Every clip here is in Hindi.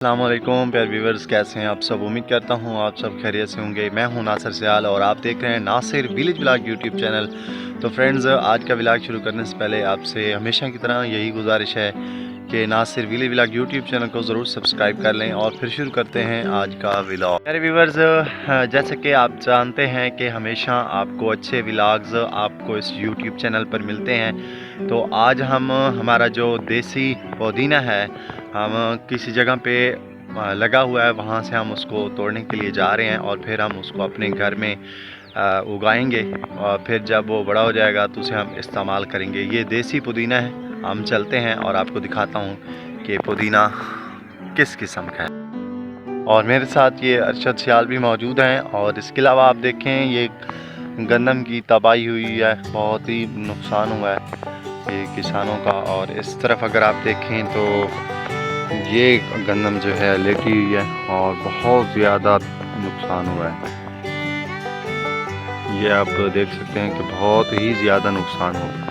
अस्सलामुअलैकुम प्यारे व्यूवर्स, कैसे हैं आप सब। उम्मीद करता हूं आप सब खैरियत से होंगे। मैं हूं नासिर सियाल और आप देख रहे हैं Nasir village vlog YouTube channel. तो फ्रेंड्स, आज का व्लॉग शुरू करने से पहले आपसे हमेशा की तरह यही गुजारिश है कि Nasir village vlog YouTube channel को ज़रूर सब्सक्राइब कर लें। और फिर शुरू करते हैं आज का व्लॉग। प्यारे व्यूवर्स, जैसे कि आप जानते हैं कि हमेशा आपको अच्छे व्लॉग्स आपको इस यूट्यूब चैनल पर मिलते हैं। तो आज हम हमारा जो देसी पुदीना है, हम किसी जगह पे लगा हुआ है, वहाँ से हम उसको तोड़ने के लिए जा रहे हैं और फिर हम उसको अपने घर में उगाएंगे और फिर जब वो बड़ा हो जाएगा तो उसे हम इस्तेमाल करेंगे। ये देसी पुदीना है। हम चलते हैं और आपको दिखाता हूँ कि पुदीना किस किस्म का है। और मेरे साथ ये अरशद सियाल भी मौजूद हैं। और इसके अलावा आप देखें, ये गंदम की तबाही हुई है, बहुत ही नुकसान हुआ है ये किसानों का। और इस तरफ अगर आप देखें तो ये गंदम जो है लेटी हुई है और बहुत ज़्यादा नुकसान हुआ है। ये आप देख सकते हैं कि बहुत ही ज़्यादा नुकसान हुआ है।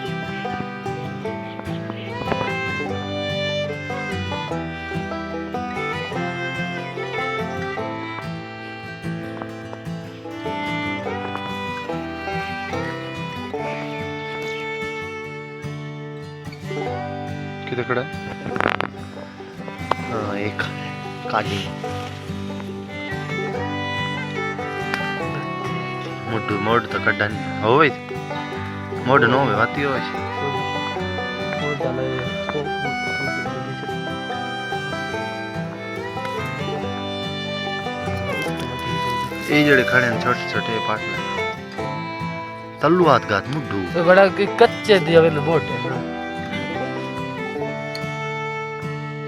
किधर खड़ा है? हाँ, एक काली मुड्डू मोड तो कड्डा नहीं हो भाई, मोड नो में बाती हो भाई। ये जड़े खड़े हैं छोटे छोटे पाटले तल्लू हाथ गात मुड्डू तो बड़ा कच्चे दिया मैंने बोट है ना।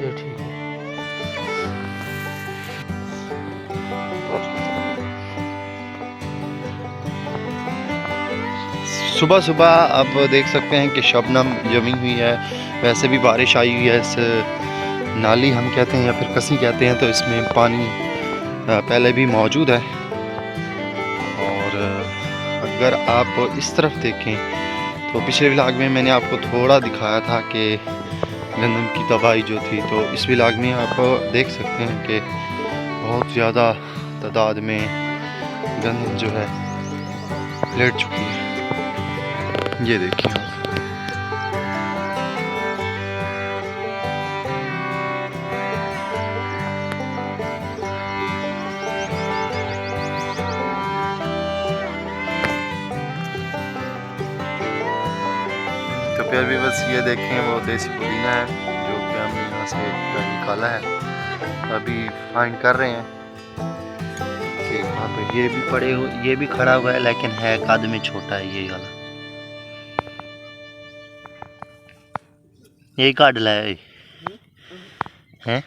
ये ठीक है। सुबह सुबह आप देख सकते हैं कि शबनम जमी हुई है। वैसे भी बारिश आई हुई है। इस नाली हम कहते हैं या फिर कसी कहते हैं, तो इसमें पानी पहले भी मौजूद है। और अगर आप इस तरफ देखें तो पिछले व्लॉग में मैंने आपको थोड़ा दिखाया था कि गंदम की तबाही जो थी, तो इस व्लॉग में आप देख सकते हैं कि बहुत ज़्यादा तादाद में गंदम जो है लेट चुकी है। ये देखिए आप। तो प्यार भी बस ये देखें, वो देसी पुदीना है जो कि हमने यहाँ से निकाला है। अभी फाइंड कर रहे हैं कि वहाँ पे ये भी पड़े हो, ये भी खड़ा हुआ है, लेकिन है कद में छोटा है ये वाला। यही काट लाया है।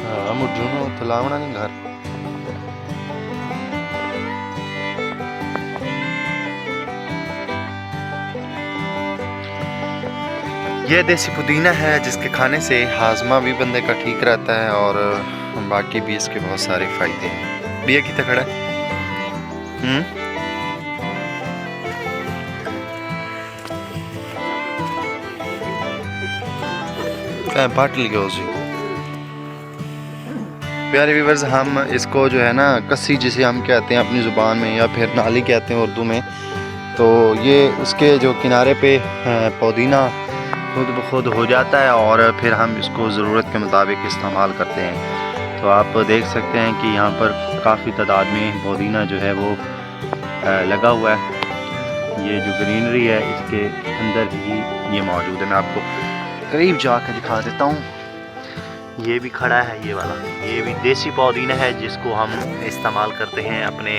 हाँ, मुझे ना तलावना नहीं घर। ये देसी पुदीना है जिसके खाने से हाजमा भी बंदे का ठीक रहता है और बाकी भी इसके बहुत सारे फायदे हैं। भैया कितना खड़ा है? पाट लिया उसी। प्यारे व्यूवर्स, हम इसको जो है ना कस्सी जिसे हम कहते हैं अपनी ज़ुबान में, या फिर नाली कहते हैं उर्दू में, तो ये उसके जो किनारे पे पुदीना खुद ब खुद हो जाता है और फिर हम इसको ज़रूरत के मुताबिक इस्तेमाल करते हैं। तो आप देख सकते हैं कि यहाँ पर काफ़ी तादाद में पुदीना जो है वो लगा हुआ है। ये जो ग्रीनरी है इसके अंदर ही ये मौजूद है। मैं आपको करीब जाकर दिखा देता हूँ। ये भी खड़ा है ये वाला, ये भी देसी पुदीना है जिसको हम इस्तेमाल करते हैं अपने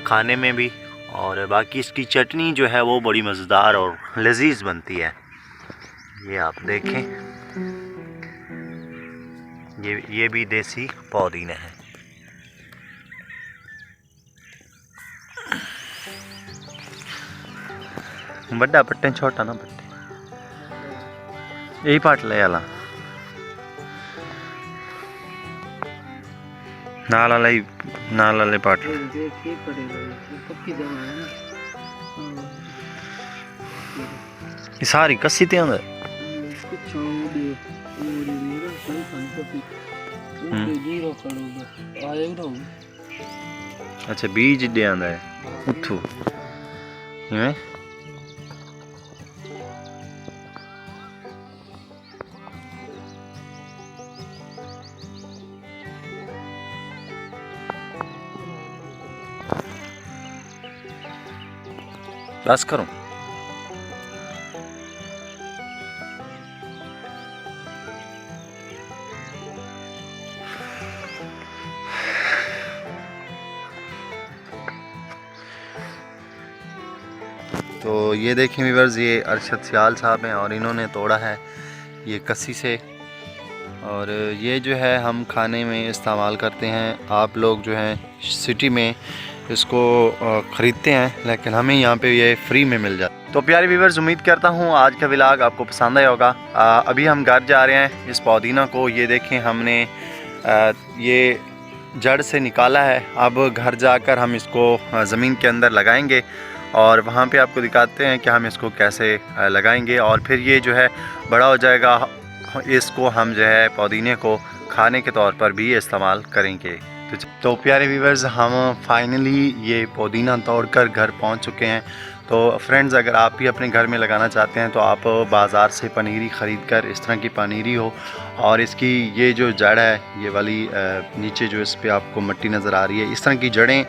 खाने में भी। और बाकी इसकी चटनी जो है वो बड़ी मज़ेदार और लजीज बनती है। ये आप देखें, ये भी देसी पुदीना है। बड़ा पट्टे छोटा ना पट्टे, यही पाट ले आला। नाल वाले पार्ट ये देखिए पड़ेगा, ये पक्की जगह है ना। हाँ, ये सारी कसी ते अंदर कुछ और ये मेरा सही संपत्ति ये जीरो करोगे आएगा ना। अच्छा बीज दे आंदा है उठो इवें बस करो। तो ये देखें व्यूअर्स, ये अरशद सियाल साहब हैं और इन्होंने तोड़ा है ये कसी से, और ये जो है हम खाने में इस्तेमाल करते हैं। आप लोग जो हैं सिटी में इसको ख़रीदते हैं, लेकिन हमें यहाँ पे ये फ्री में मिल जाता है। तो प्यारे व्यूअर्स, उम्मीद करता हूँ आज का व्लॉग आपको पसंद आया होगा। अभी हम घर जा रहे हैं। इस पुदीना को ये देखें हमने ये जड़ से निकाला है। अब घर जाकर हम इसको ज़मीन के अंदर लगाएंगे और वहाँ पे आपको दिखाते हैं कि हम इसको कैसे लगाएंगे, और फिर ये जो है बड़ा हो जाएगा। इसको हम जो है पुदीने को खाने के तौर पर भी इस्तेमाल करेंगे। तो प्यारे व्यूवर्स, हम फाइनली ये पुदीना तोड़कर घर पहुँच चुके हैं। तो फ्रेंड्स, अगर आप भी अपने घर में लगाना चाहते हैं तो आप बाज़ार से पनीरी ख़रीद कर, इस तरह की पनीरी हो, और इसकी ये जो जड़ है ये वाली नीचे जो इस पे आपको मिट्टी नज़र आ रही है, इस तरह की जड़ें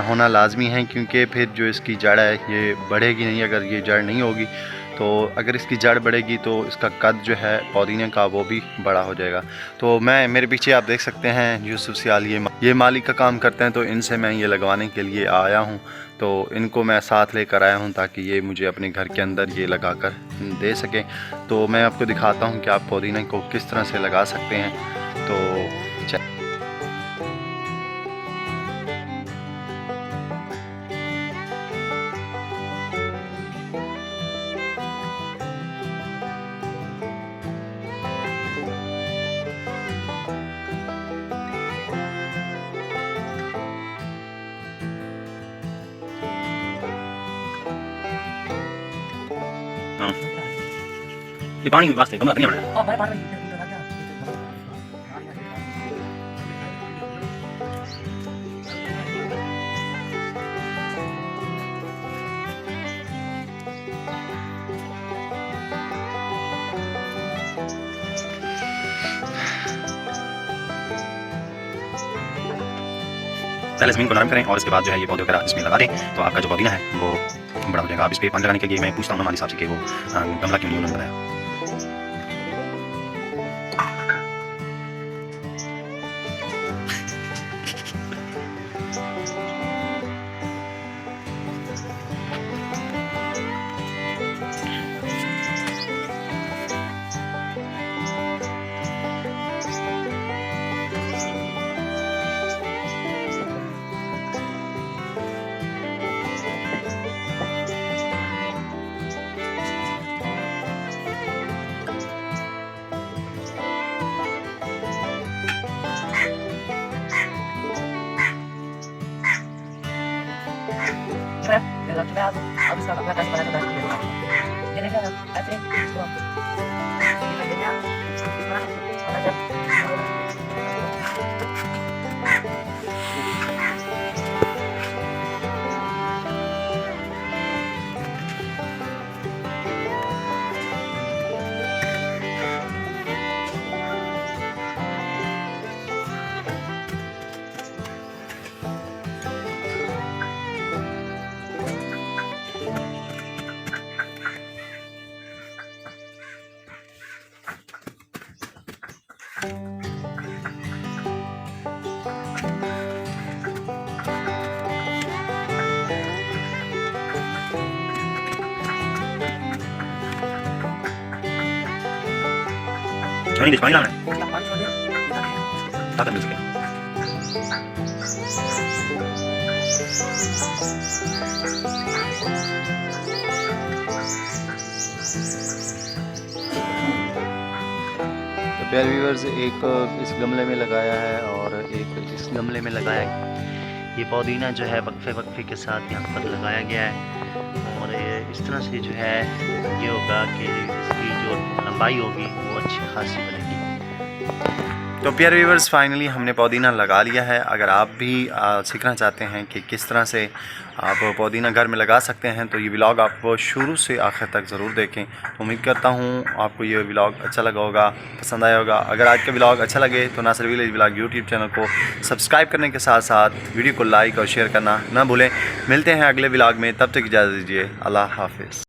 होना लाजमी हैं, क्योंकि फिर जो इसकी जड़ है ये बढ़ेगी नहीं। अगर ये जड़ नहीं होगी तो अगर इसकी जड़ बढ़ेगी तो इसका कद जो है पुदीने का वो भी बड़ा हो जाएगा। तो मैं मेरे पीछे आप देख सकते हैं यूसुफ सियाल ये माली का काम करते हैं, तो इनसे मैं ये लगवाने के लिए आया हूँ। तो इनको मैं साथ लेकर आया हूँ ताकि ये मुझे अपने घर के अंदर ये लगा कर दे सकें। तो मैं आपको दिखाता हूँ कि आप पुदीने को किस तरह से लगा सकते हैं। तो ये पानी में वास्ते गमला नहीं बना पहले ज़मीन को नरम करें और इसके बाद जो है ये पौधे वगैरह इसमें लगा दें, तो आपका जो पुदीना है वो बड़ा हो जाएगा। अब इस पर पानी लगाने के लिए मैं पूछता हूँ हमारे साहब से कि वो गमला क्यों नहीं उन्होंने बनाया। नहीं पानी लाना है ताकत मिल सके। प्यारे व्यूअर्स, एक इस गमले में लगाया है और एक इस गमले में लगाया है। ये पुदीना जो है वक्फे वक्फे के साथ यहाँ पर लगाया गया है और ये इस तरह से जो है ये होगा कि इसकी जो लंबाई होगी वो अच्छी खासी बनेगी। तो प्यारे व्यूअर्स, फाइनली हमने पुदीना लगा लिया है। अगर आप भी सीखना चाहते हैं कि किस तरह से आप पुदीना घर में लगा सकते हैं तो ये व्लॉग आप शुरू से आखिर तक ज़रूर देखें। तो उम्मीद करता हूँ आपको ये व्लॉग अच्छा लगा होगा, पसंद आया होगा। अगर आज का व्लॉग अच्छा लगे तो Nasir village vlog YouTube channel को सब्सक्राइब करने के साथ साथ वीडियो को लाइक और शेयर करना ना भूलें। मिलते हैं अगले व्लॉग में, तब तक इजाज़त दीजिए। अल्लाह हाफिज़।